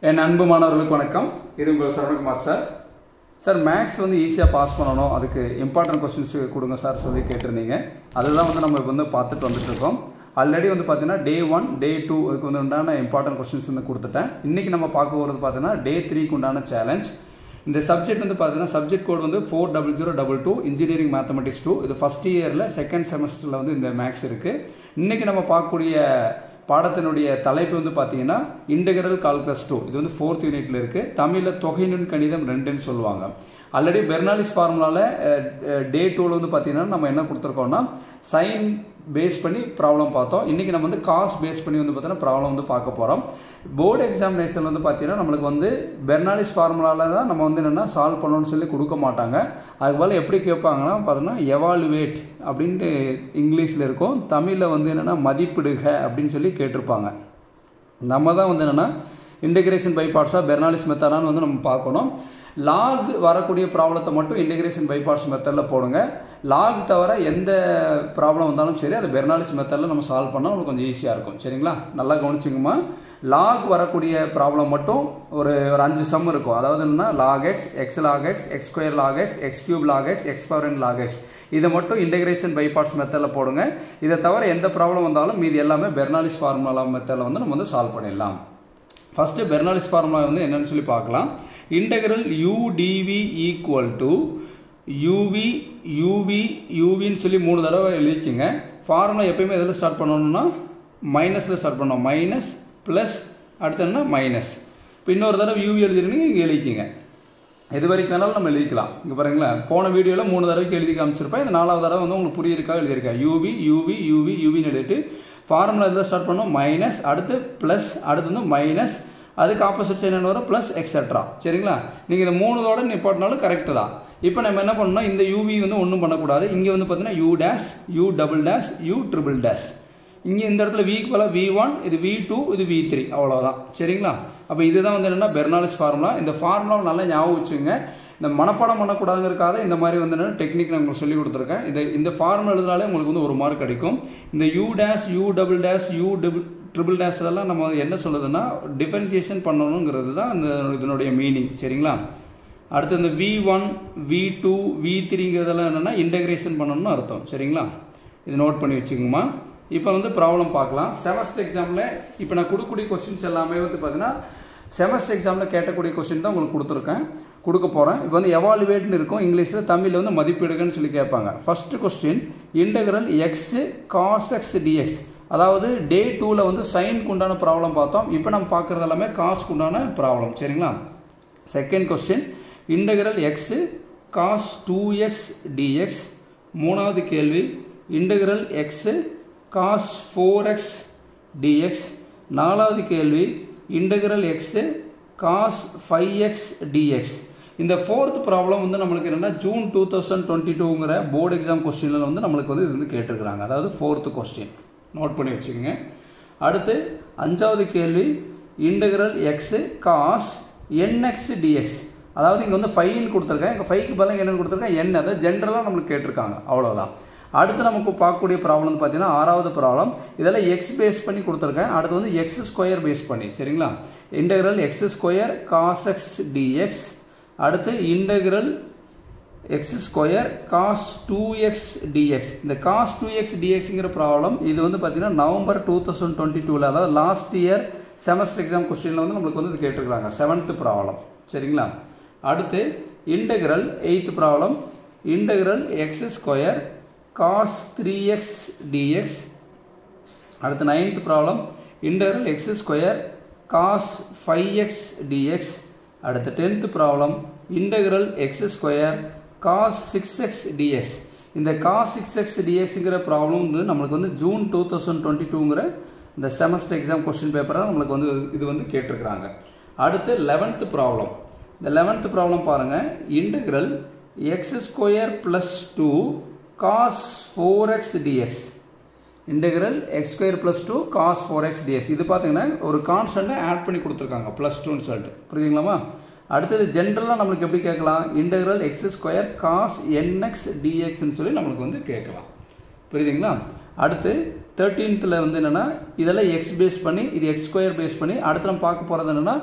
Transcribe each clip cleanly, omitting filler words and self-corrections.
என் அன்பு மாணவர்களுக்கு வணக்கம். இது உங்கள் saravanakumarmaths சார். சார் மேக்ஸ் வந்து ஈஸியாக பாஸ் பண்ணணும், அதுக்கு இம்பார்ட்டன்ட் கொஸ்டின்ஸ் கொடுங்க சார் சொல்லி கேட்டிருந்தீங்க. அதுதான் வந்து நம்ம இப்போ வந்து பார்த்துட்டு வந்துட்டுருக்கோம். ஆல்ரெடி வந்து பார்த்தீங்கன்னா டே 1 டே 2 அதுக்கு வந்து உண்டான இம்பார்ட்டன்ட் கொஸ்டின்ஸ் வந்து கொடுத்துட்டேன். இன்றைக்கி நம்ம பார்க்க போகிறது பார்த்தீங்கன்னா டே 3க்கு உண்டான சேலஞ்ச். இந்த சப்ஜெக்ட் வந்து பார்த்தீங்கன்னா சப்ஜெக்ட் கோட் வந்து 40022 இன்ஜினியரிங் மேத்தமெட்டிக்ஸ் 2. இது ஃபஸ்ட் இயரில் செகண்ட் செமஸ்டரில் வந்து இந்த மேக்ஸ் இருக்குது. இன்றைக்கி நம்ம பார்க்கக்கூடிய பாடத்தினுடைய தலைப்பு வந்து பார்த்தீங்கன்னா இன்டெகிரல் கால்குலஸ் 2. இது வந்து 4th யூனிட்ல இருக்குது. தமிழில் தொகைநுண் கணிதம் 2ன்னு சொல்லுவாங்க. ஆல்ரெடி பெர்னாலிஸ் ஃபார்முலாவில் டே 2ல் வந்து பார்த்தீங்கன்னா நம்ம என்ன கொடுத்துருக்கோம்னா சைன் பேஸ் பண்ணி ப்ராப்ளம் பார்த்தோம். இன்றைக்கி நம்ம வந்து காஸ் பேஸ் பண்ணி வந்து பார்த்தீங்கன்னா ப்ராப்ளம் வந்து பார்க்க போகிறோம். போர்டு எக்ஸாமினேஷன் வந்து பார்த்தீங்கன்னா நம்மளுக்கு வந்து பெர்னாலிஸ் ஃபார்முலாவில் தான் நம்ம வந்து என்னென்னா சால்வ் பண்ணணும்னு சொல்லி கொடுக்க மாட்டாங்க. அதுபோல் எப்படி கேட்பாங்கன்னா பார்த்தீங்கன்னா எவாலுவேட் அப்படின்ட்டு இங்கிலீஷில் இருக்கும். தமிழில் வந்து என்னென்னா மதிப்பிடுக அப்படின்னு சொல்லி கேட்டிருப்பாங்க. நம்ம தான் வந்து என்னென்னா இன்டெகிரேஷன் பை பார்ட்ஸாக பெர்னாலிஸ் மெத்தடான்னு வந்து நம்ம பார்க்கணும். லாக் வரக்கூடிய ப்ராப்ளத்தை மட்டும் இன்டெகிரேஷன் பை பார்ட்ஸ் மெத்தடில் போடுங்க. லாக் தவிர எந்த ப்ராப்ளம் வந்தாலும் சரி அது பெர்னாலிஸ் மெத்தடில் நம்ம சால்வ் பண்ணால் உங்களுக்கு கொஞ்சம் ஈஸியாக இருக்கும். சரிங்களா, நல்லா கவனிச்சுங்கம்மா. லாக் வரக்கூடிய ப்ராப்ளம் மட்டும் ஒரு 5 சம் இருக்கும். அதாவது என்னன்னா log x, X log x, X square log x, X cube log x, X power n log x. இதை மட்டும் இன்டெகிரேஷன் பை பார்ட்ஸ் மெத்தடில் போடுங்க. இதை தவிர எந்த ப்ராப்ளம் வந்தாலும் மீது எல்லாமே பெர்னாலிஸ் ஃபார்முலா மெத்தடில் வந்து நம்ம வந்து சால்வ் பண்ணிடலாம். ஃபஸ்ட்டு பெர்னாலிஸ் ஃபார்முலா வந்து என்னன்னு சொல்லி பார்க்கலாம். Integral u dv equal to uv uv uவின்னு சொல்லி 3 தடவை எழுதிக்கிங்க. ஃபார்முலா எப்பயுமே எதில் ஸ்டார்ட் பண்ணணும்னா மைனஸில் ஸ்டார்ட் பண்ணணும். மைனஸ் ப்ளஸ் அடுத்து என்ன மைனஸ். இப்போ இன்னொரு தடவை uv எழுதிருந்தீங்க இங்கே எழுதிக்கிங்க. எது வரைக்கும் வேணாலும் நம்ம எழுதிக்கலாம். இங்கே பாருங்களேன், போன வீடியோவில் 3 தடவைக்கு எழுதி காமிச்சிருப்பேன். இந்த 4வது தடவை வந்து உங்களுக்கு புரியிருக்காக எழுதியிருக்கேன். uv uv uv uவின்னு எழுதிட்டு ஃபார்முலா எதில் ஸ்டார்ட் பண்ணோம் மைனஸ், அடுத்து ப்ளஸ், அடுத்து வந்து மைனஸ், அதுக்கு ஆப்போசிட் சைடு என்ன வரும் ப்ளஸ் எக்ஸெட்ரா. சரிங்களா, நீங்கள் இந்த 3தோட நிப்பாட்டினாலும் கரெக்டு தான். இப்போ நம்ம என்ன பண்ணோம்னா இந்த யூவி வந்து ஒன்றும் பண்ணக்கூடாது. இங்கே வந்து பார்த்தீங்கன்னா you dash, U double dash, you triple dash. இங்கே இந்த இடத்துல விக்கு போல V1, இது V2, இது V3, அவ்வளோதான். சரிங்களா, அப்போ இதுதான் வந்து என்னென்னா பெர்னாலிஸ் ஃபார்முலா. இந்த ஃபார்முலாவை நல்லா ஞாபகம் வச்சுங்க. இந்த மனப்பாடம் பண்ணக்கூடாதுங்கிறக்காக இந்த மாதிரி வந்து என்னென்னா டெக்னிக் நான் உங்களுக்கு சொல்லி கொடுத்துருக்கேன். இந்த ஃபார்முலா எழுதினாலே உங்களுக்கு வந்து 1 மார்க் கிடைக்கும். இந்த you dash, U double dash, you triple dash இதெல்லாம் நம்ம என்ன சொல்லுதுன்னா டிஃபரன்சியேஷன் பண்ணணுங்கிறது தான் இந்த இதனுடைய மீனிங். சரிங்களா, அடுத்து இந்த V1 V2 V3ங்கிறதெல்லாம் என்னென்னா இன்டெகிரேஷன் பண்ணணும்னு அர்த்தம். சரிங்களா, இது நோட் பண்ணி வச்சுக்கோங்கம்மா. இப்போ வந்து ப்ராப்ளம் பார்க்கலாம். செமஸ்டர் எக்ஸாமில் இப்போ நான் கொடுக்கக்கூடிய கொஸ்டின்ஸ் எல்லாமே வந்து பார்த்தீங்கன்னா செமஸ்டர் எக்ஸாமில் கேட்டக்கூடிய கொஸ்டின் தான் உங்களுக்கு கொடுக்க போகிறேன். இப்போ வந்து எவாலுவேட்னு இருக்கும் இங்கிலீஷில், தமிழில் வந்து மதிப்பிடுகன்னு சொல்லி கேட்பாங்க. First question integral x cos X dx. அதாவது டே 2ல் வந்து சைனுக்கு உண்டான ப்ராப்ளம் பார்த்தோம். இப்போ நம்ம பார்க்குறது எல்லாமே காஸ்க்கு உண்டான ப்ராப்ளம். சரிங்களா, second question integral x cos 2x dx. மூணாவது கேள்வி integral x cos 4x dx. நாலாவது கேள்வி integral x cos 5x dx. இந்த 4th ப்ராப்ளம் வந்து நம்மளுக்கு என்னென்னா ஜூன் 2022ங்கிற போர்டு எக்ஸாம் கொஸ்டினில் வந்து நம்மளுக்கு வந்து இது வந்து கேட்டிருக்கிறாங்க. அதாவது 4th கொஸ்டின் நோட் பண்ணி வச்சுக்கோங்க. அடுத்து 5வது கேள்வி integral x cos nx dx. அதாவது இங்கே வந்து 5ன்னு கொடுத்துருக்கேன், இங்கே 5க்கு பதிலாக என்னென்னு கொடுத்துருக்கேன் n. அதை ஜென்ரலாக நம்மளுக்கு கேட்டிருக்காங்க, அவ்வளோதான். அடுத்து நமக்கு பார்க்கக்கூடிய ப்ராப்ளம் வந்து பார்த்தீங்கன்னா 6வது ப்ராப்ளம். இதெல்லாம் எக்ஸ் பேஸ் பண்ணி கொடுத்துருக்கேன். அடுத்து வந்து எக்ஸ் ஸ்கொயர் பேஸ் பண்ணி. சரிங்களா, integral X square cos X dx. அடுத்து integral X square cos 2x dx. இந்த காஸ் 2x dxங்கிற ப்ராப்ளம் இது வந்து பார்த்தீங்கன்னா நவம்பர் 2022ல், அதாவது லாஸ்ட் இயர் செமஸ்டர் எக்ஸாம் கொஸ்டினில் வந்து நம்மளுக்கு வந்து கேட்டிருக்காங்க 7th ப்ராப்ளம். சரிங்களா, அடுத்து integral 8th problem integral X square cos 3x dx. அடுத்து 9th problem integral X square cos 5x dx. அடுத்து 10th problem integral X square cos 6x dx. இந்த காஸ் 6x dxங்கிற ப்ராப்ளம் வந்து நம்மளுக்கு வந்து ஜூன் 2022ங்கிற இந்த செமஸ்டர் எக்ஸாம் கொஸ்டின் பேப்பராக நம்மளுக்கு வந்து இது வந்து கேட்டிருக்கிறாங்க. அடுத்து 11th ப்ராப்ளம். இந்த 11th ப்ராப்ளம் பாருங்கள், integral X square plus 2 cos 4x dx. Integral X square plus 2 cos 4x dx. இது பார்த்தீங்கன்னா ஒரு கான்ஸ்டன்ட்டை ஆட் பண்ணி கொடுத்துருக்காங்க +2ன்னு சொல்லிட்டு. புரியுதுங்களாமா? அடுத்தது ஜென்ரலாக நம்மளுக்கு எப்படி கேட்கலாம், integral X square cos nx dxன்னு சொல்லி நம்மளுக்கு வந்து கேட்கலாம். புரியுதுங்களா? அடுத்து 13th வந்து என்னென்னா இதெல்லாம் எக்ஸ் பேஸ் பண்ணி இது எக்ஸ் ஸ்கொயர் பேஸ் பண்ணி அடுத்து நம்ம பார்க்க போகிறது என்னென்னா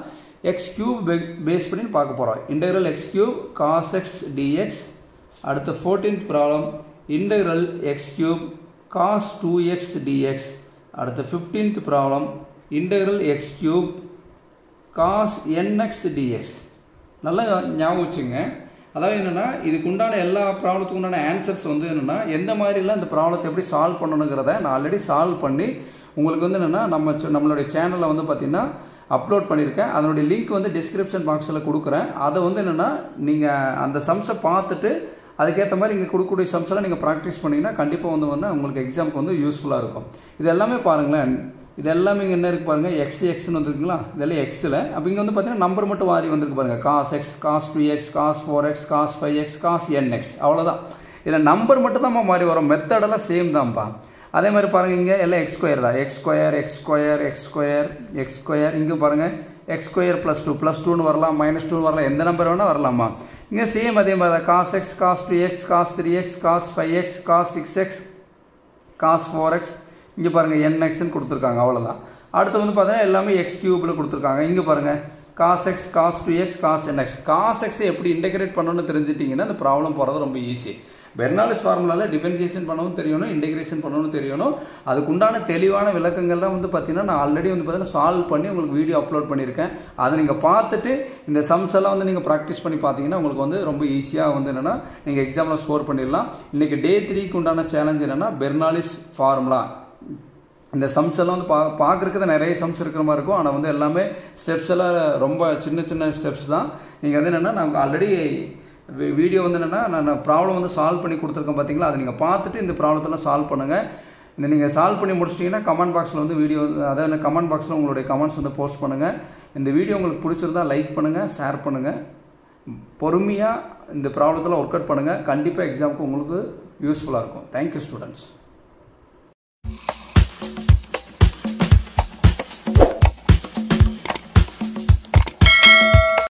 x cube பேஸ் பண்ணி பார்க்க போகிறோம். integral x cube cos x dx. அடுத்த 14th problem integral x cube cos 2x dx. அடுத்த 15th problem integral x cube cos nx dx. நல்லா ஞாபகம் வச்சுங்க. அதாவது என்னென்னா இதுக்கு உண்டான எல்லா ப்ராப்ளத்துக்கு உண்டான ஆன்சர்ஸ் வந்து என்னென்னா எந்த மாதிரிலாம் இந்த ப்ராப்ளத்தை எப்படி சால்வ் பண்ணணுங்கிறத நான் ஆல்ரெடி சால்வ் பண்ணி உங்களுக்கு வந்து என்னென்னா நம்மளுடைய சேனலில் வந்து பார்த்திங்கன்னா அப்லோட் பண்ணியிருக்கேன். அதனுடைய லிங்க் வந்து டிஸ்கிரிப்ஷன் பாக்ஸில் கொடுக்குறேன். அதை வந்து என்னென்னா நீங்கள் அந்த சம்ஸை பார்த்துட்டு அதுக்கேற்ற மாதிரி இங்கே கொடுக்கக்கூடிய சம்ஸ்லாம் நீங்கள் ப்ராக்டிஸ் பண்ணிங்கன்னா கண்டிப்பாக வந்து உங்களுக்கு எக்ஸாமுக்கு வந்து யூஸ்ஃபுல்லாக இருக்கும். இது எல்லாமே பாருங்களேன், இது எல்லாமே இங்கே என்ன இருக்குது பாருங்கள், எக்ஸ்னு வந்துருக்குங்களா, இதெல்லாம் எக்ஸில். அப்போ இங்கே வந்து பார்த்தீங்கன்னா நம்பர் மட்டும் வாரி வந்திருக்கு பாருங்கள், cos x, cos 2x, cos 4x, cos 5x, cos nx. அவ்வளோதான். இதில் நம்பர் மட்டும் தான் மாறி வரும், மெத்தடெல்லாம் சேம் தான்ப்பா. அதே மாதிரி பாருங்கள் இங்கே எல்லாம் எக்ஸ் ஸ்கொயர் தான், X square X square X square X square. இங்கே பாருங்கள் எக்ஸ் ஸ்கொயர் +2 வரலாம், -2 வரலாம், எந்த நம்பர் வேணால் வரலாமா. இங்கே சேம் அதே மாதிரி தான், cos x, cos 2x, cos 3x, cos 5x, cos 6x, cos 4x. இங்கே பாருங்கள் nxன்னு கொடுத்துருக்காங்க, அவ்வளோதான். அடுத்து வந்து பார்த்தீங்கன்னா எல்லாமே x கியூபில் கொடுத்துருக்காங்க. இங்கே பாருங்கள் cos x, cos 2x, cos nx. Cos எக்ஸை எப்படி இன்டெகிரேட் பண்ணணும்னு தெரிஞ்சிட்டிங்கன்னா அந்த ப்ராப்ளம் போகிறது ரொம்ப ஈஸி. பெர்னாலிஸ் ஃபார்முலாவில் டிஃபரன்சியேஷன் பண்ணவும் தெரியணும், இன்டெகிரேஷன் பண்ணவும் தெரியணும். அதுக்குண்டான தெளிவான விளக்கங்கள்லாம் வந்து பார்த்தீங்கன்னா நான் ஆல்ரெடி வந்து பார்த்தீங்கன்னா சால்வ் பண்ணி உங்களுக்கு வீடியோ அப்லோட் பண்ணியிருக்கேன். அதை நீங்கள் பார்த்துட்டு இந்த சம்ஸ் எல்லாம் வந்து நீங்கள் ப்ராக்டிஸ் பண்ணி பார்த்தீங்கன்னா உங்களுக்கு வந்து ரொம்ப ஈஸியாக வந்து என்னென்னா நீங்கள் எக்ஸாமில் ஸ்கோர் பண்ணிடலாம். இன்றைக்கி டே 3க்கு உண்டான சேலஞ்ச் என்னென்னா பெர்னாலிஸ் ஃபார்முலா. இந்த சம்ஸ் எல்லாம் வந்து பார்க்குறதுக்கு தான் நிறைய சம்ஸ் இருக்கிற மாதிரி இருக்கும். ஆனால் வந்து எல்லாமே ஸ்டெப்ஸ் எல்லாம் ரொம்ப சின்ன சின்ன ஸ்டெப்ஸ் தான். நீங்கள் வந்து என்னென்னா நாங்கள் ஆல்ரெடி வீடியோ வந்து என்னென்னா நான் ப்ராப்ளம் வந்து சால்வ் பண்ணி கொடுத்துருக்கேன் பார்த்தீங்களா, அதை நீங்கள் பார்த்துட்டு இந்த ப்ராப்ளத்தெல்லாம் சால்வ் பண்ணுங்கள். இந்த நீங்கள் சால்வ் பண்ணி முடிச்சிட்டிங்கன்னா கமெண்ட் பாக்ஸில் வந்து வீடியோ, அதாவது கமெண்ட் பாக்ஸில் உங்களுடைய கமெண்ட்ஸ் வந்து போஸ்ட் பண்ணுங்கள். இந்த வீடியோ உங்களுக்கு பிடிச்சிருந்தா லைக் பண்ணுங்கள், ஷேர் பண்ணுங்கள். பொறுமையாக இந்த ப்ராப்ளத்தில் ஒர்க் அவுட் பண்ணுங்கள். கண்டிப்பாக எக்ஸாமுக்கு உங்களுக்கு யூஸ்ஃபுல்லாக இருக்கும். Thank you students.